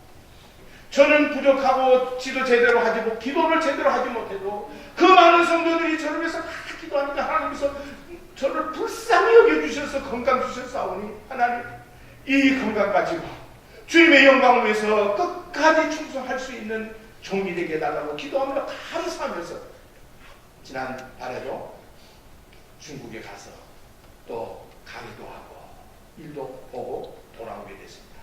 [SPEAKER 2] 저는 부족하고 지도 제대로 하지 못, 기도를 제대로 하지 못해도 그 많은 성도들이 저를 위해서 다 기도하니까 하나님께서 저를 불쌍히 여겨주셔서 건강 주셨사오니 하나님 이 건강 가지고 주님의 영광을 위해서 끝까지 충성할 수 있는 종이 되게 해달라고 기도하며 감사하면서 지난 달에도 중국에 가서 또 강의도 하고 일도 보고 돌아오게 됐습니다.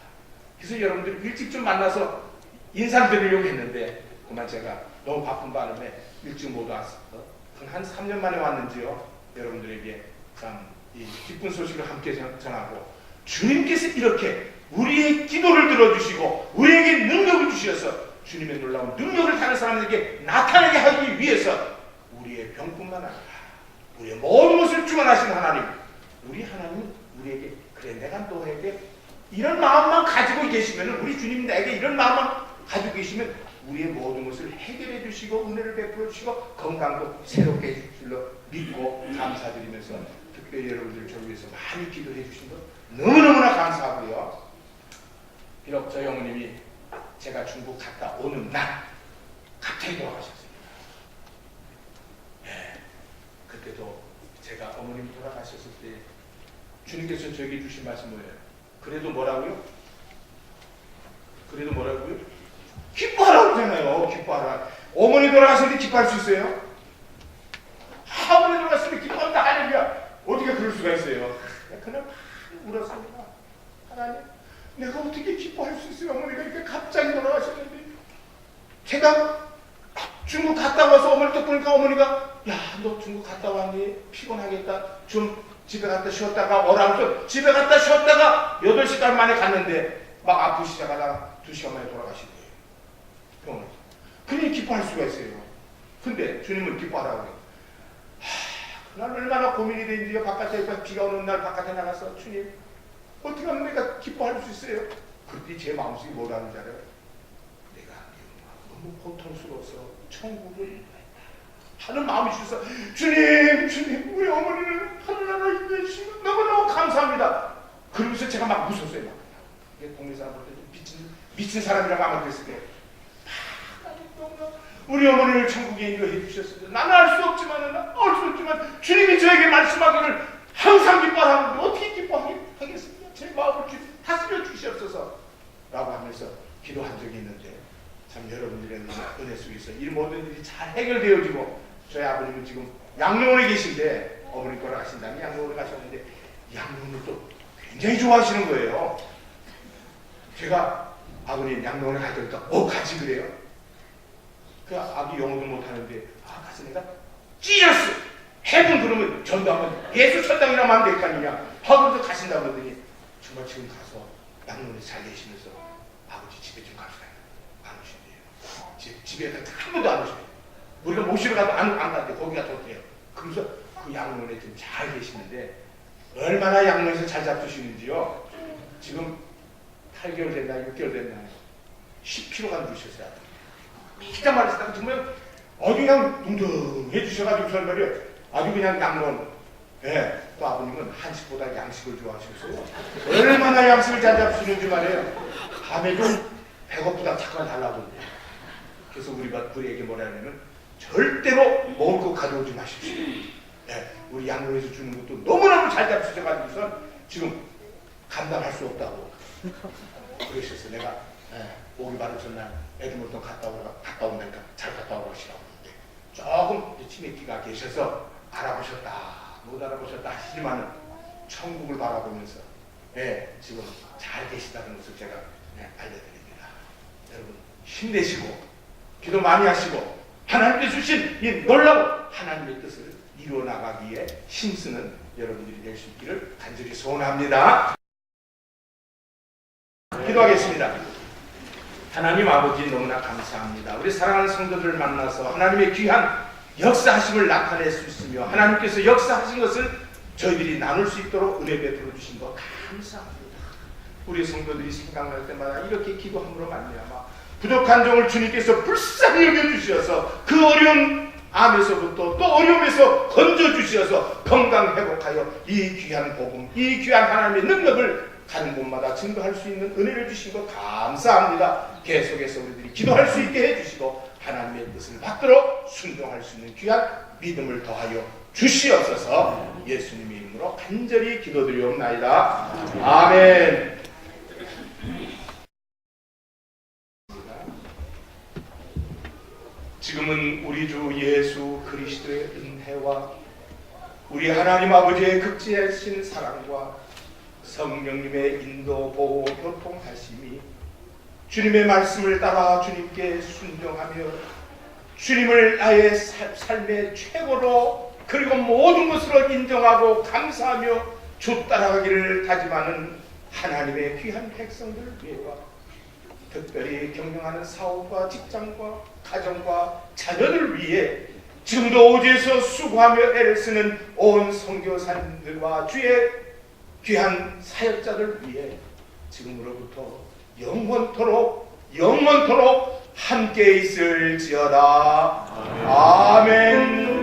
[SPEAKER 2] 그래서 여러분들 일찍 좀 만나서 인사드리려고 했는데 그만 제가 너무 바쁜 바람에 일찍 못 왔어. 한 3년 만에 왔는지요. 여러분들에게 참 이 기쁜 소식을 함께 전하고 주님께서 이렇게 우리의 기도를 들어주시고 우리에게 능력을 주셔서 주님의 놀라운 능력을 다른 사람들에게 나타내게 하기 위해서 우리의 병뿐만 아니라 우리의 모든 것을 주관하신 하나님, 우리 하나님 우리에게 그래 내가 너에게 이런 마음만 가지고 계시면 우리 주님 나에게 이런 마음만 가지고 계시면 우리의 모든 것을 해결해 주시고 은혜를 베풀어 주시고 건강도 새롭게 해줄 줄로 믿고 감사드리면서 특별히 여러분들 저를 위해서 많이 기도해 주신 것 너무너무나 감사하고요. 비록 저희 어머님이 제가 중국 갔다 오는 날 갑자기 돌아가셨습니다. 그때도 제가 어머님 돌아가셨을 때 주님께서 저에게 주신 말씀 뭐예요? 그래도 뭐라고요? 그래도 뭐라고요? 기뻐하라고 하잖아요. 기뻐하라. 어머니 돌아가셨는데 기뻐할 수 있어요? 어머니 돌아가셨는데 기뻐한다 할렐루야. 어떻게 그럴 수가 있어요? 그냥 울었습니다. 하나님 내가 어떻게 기뻐할 수 있어요? 어머니가 이렇게 갑자기 돌아가셨는데 제가 중국 갔다 와서 어머니 딱 보니까 어머니가 야 너 중국 갔다 왔니? 피곤하겠다. 좀 집에 갔다 쉬었다가 오라면서 집에 갔다 쉬었다가 8시간 만에 갔는데 막 아프기 시작하다가 2시간 만에 돌아가신 거예요. 병원에서. 그러니 기뻐할 수가 있어요. 근데 주님은 기뻐하라고 해요. 그날 얼마나 고민이 되는지요. 바깥에 비가 오는 날 바깥에 나가서 주님 어떻게 하면 내가 기뻐할 수 있어요? 그때 제 마음속에 뭐라는 줄 알아요? 내가 너무 고통스러워서 천국을 하는 마음이 주셔서 주님 우리 어머니는 하늘나라 인도해 주시면 너무너무 감사합니다. 그러면서 제가 막 웃었어요. 막. 동네 사람들한테 미친 사람이라고 아마 그랬을 때 우리 어머니를 천국에 인도해 주셨습니다. 나는 알 수 없지만 주님이 저에게 말씀하기를 항상 기뻐하는데 어떻게 기뻐하겠습니까? 제 마음을 다스려 주시옵소서 라고 하면서 기도한 적이 있는데 참 여러분들의 은혜 속에서 이 모든 일이 잘 해결되어지고 저희 아버님은 지금 양로원에 계신데 어머니 돌아가신 다음에 양로원에 가셨는데 양로원을 또 굉장히 좋아하시는 거예요. 제가 아버님 양로원에 가니까 같이 그래요. 그 아기 영어도 못하는데 가서 내가 찢었어. 해분 그러면 전도하면 예수 천당이나 하면 될 거 아니냐. 그래서 가신다고 그러더니 정말 지금 가서 양론에 잘 계시면서 아버지 집에 좀 갑시다. 안 오신대요. 집에 한 번도 안 오셔요. 우리가 모시러 가도 안 가는데 거기 가서 어때요? 그러면서 그 양론에 좀 잘 계시는데 얼마나 양론에서 잘 잡수시는지요. 지금 8개월 됐나 6개월 됐나 10kg가 누르셨어요. 진짜 말했을 때 정말 아주 그냥 둥둥해 주셔가지고 말이요. 아주 그냥 양론. 예. 또 아버님은 한식보다 양식을 좋아하셔서 얼마나 양식을 잘 잡수는지 말이에요. 밤에 좀 배고프다 잠깐 달라고 그러는데. 그래서 우리에게 뭐라 하냐면 절대로 먹을 거 가져오지 마십시오. 예. 우리 양론에서 주는 것도 너무너무 잘 잡수셔가지고서 지금 감당할 수 없다고 그러셨어. 내가 오기 바로 전날 에드먼턴 갔다 온다니까 잘 갔다 오라고 하시는데 조금 치매기가 계셔서 알아보셨다 못 알아보셨다 하시지만은 천국을 바라보면서 지금 잘 계시다는 것을 제가 알려드립니다. 여러분 힘내시고 기도 많이 하시고 하나님께 주신 이 놀라운 하나님의 뜻을 이루어 나가기에 힘쓰는 여러분들이 될 수 있기를 간절히 소원합니다. 기도하겠습니다. 하나님 아버지 너무나 감사합니다. 우리 사랑하는 성도들을 만나서 하나님의 귀한 역사하심을 나타낼 수 있으며 하나님께서 역사하신 것을 저희들이 나눌 수 있도록 은혜 베풀어 주신 것 감사합니다. 우리 성도들이 생각날 때마다 이렇게 기도함으로 말미암아 부족한 종을 주님께서 불쌍히 여겨주셔서 그 어려운 암에서부터 또 어려움에서 건져주셔서 건강 회복하여 이 귀한 복음, 이 귀한 하나님의 능력을 가는 곳마다 증거할 수 있는 은혜를 주신 것 감사합니다. 계속해서 우리들이 기도할 수 있게 해주시고 하나님의 뜻을 받들어 순종할 수 있는 귀한 믿음을 더하여 주시옵소서. 예수님의 이름으로 간절히 기도드리옵나이다. 아멘. 지금은 우리 주 예수 그리스도의 은혜와 우리 하나님 아버지의 극진하신 사랑과 성령님의 인도, 보호, 교통하심이 주님의 말씀을 따라 주님께 순종하며 주님을 나의 삶의 최고로 그리고 모든 것으로 인정하고 감사하며 주 따라가기를 다짐하는 하나님의 귀한 백성들을 위해와 특별히 경영하는 사업과 직장과 가정과 자녀들을 위해 지금도 오지에서 수고하며 애를 쓰는 온 선교사님들과 주의 귀한 사역자들 위해 지금으로부터 영원토록 함께 있을지어다. 아멘.